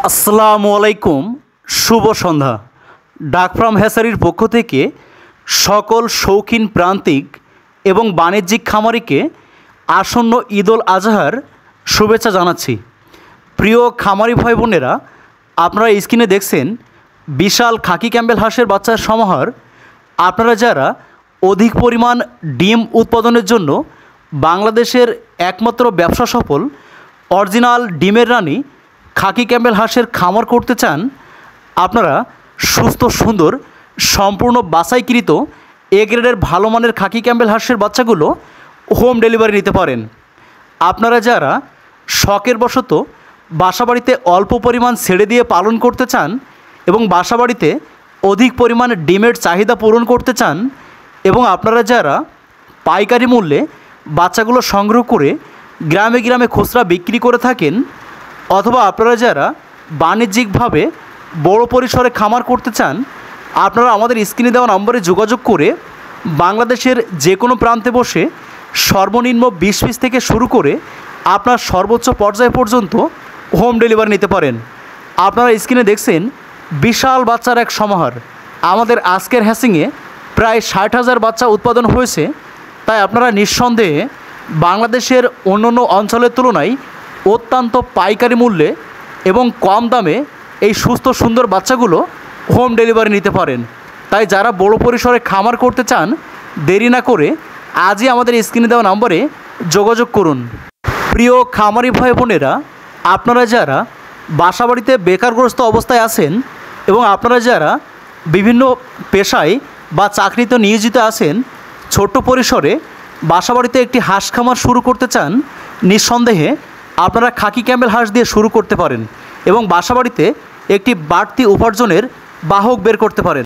আসসালামু আলাইকুম, শুভ সন্ধ্যা। ডাক ফার্ম হ্যাচারির পক্ষ থেকে সকল শৌখিন প্রান্তিক এবং বাণিজ্যিক খামারিকে আসন্ন ঈদুল আজহার শুভেচ্ছা জানাচ্ছি। প্রিয় খামারি ভাই বোনেরা, আপনারা স্ক্রিনে দেখছেন বিশাল খাকি ক্যাম্বেল হাঁসের বাচ্চার সমাহার। আপনারা যারা অধিক পরিমাণ ডিম উৎপাদনের জন্য বাংলাদেশের একমাত্র ব্যবসা সফল অরিজিনাল ডিমের রানী খাকি ক্যাম্বেল হাঁসের খামার করতে চান, আপনারা সুস্থ সুন্দর সম্পূর্ণ বাছাইকৃত এ গ্রেডের ভালো মানের খাকি ক্যাম্বেল হাঁসের বাচ্চাগুলো হোম ডেলিভারি নিতে পারেন। আপনারা যারা শখের বশত বাসাবাড়িতে অল্প পরিমাণ ছেড়ে দিয়ে পালন করতে চান এবং বাসাবাড়িতে অধিক পরিমাণ ডিমের চাহিদা পূরণ করতে চান, এবং আপনারা যারা পাইকারি মূল্যে বাচ্চাগুলো সংগ্রহ করে গ্রামে গ্রামে খুচরা বিক্রি করে থাকেন, অথবা আপনারা যারা বাণিজ্যিকভাবে বড় পরিসরে খামার করতে চান, আপনারা আমাদের স্ক্রিনে দেওয়া নম্বরে যোগাযোগ করে বাংলাদেশের যে কোনো প্রান্তে বসে সর্বনিম্ন 20 পিস থেকে শুরু করে আপনার সর্বোচ্চ পর্যায় পর্যন্ত হোম ডেলিভারি নিতে পারেন। আপনারা স্ক্রিনে দেখছেন বিশাল বাচ্চার এক সমাহার। আমাদের আজকের হ্যাচিংয়ে প্রায় 60,000 বাচ্চা উৎপাদন হয়েছে। তাই আপনারা নিঃসন্দেহে বাংলাদেশের অন্যান্য অঞ্চলের তুলনায় অত্যন্ত পাইকারি মূল্যে এবং কম দামে এই সুস্থ সুন্দর বাচ্চাগুলো হোম ডেলিভারি নিতে পারেন। তাই যারা বড় পরিসরে খামার করতে চান, দেরি না করে আজই আমাদের স্ক্রিনে দেওয়া নম্বরে যোগাযোগ করুন। প্রিয় খামারি ভাই বোনেরা, আপনারা যারা বাসাবাড়িতে বেকারগ্রস্ত অবস্থায় আছেন এবং আপনারা যারা বিভিন্ন পেশায় বা চাকরিতে নিয়োজিত আছেন, ছোট্ট পরিসরে বাসাবাড়িতে একটি হাঁস খামার শুরু করতে চান, নিঃসন্দেহে আপনারা খাকি ক্যাম্বেল হাঁস দিয়ে শুরু করতে পারেন এবং বাসাবাড়িতে একটি বাড়তি উপার্জনের বাহক বের করতে পারেন।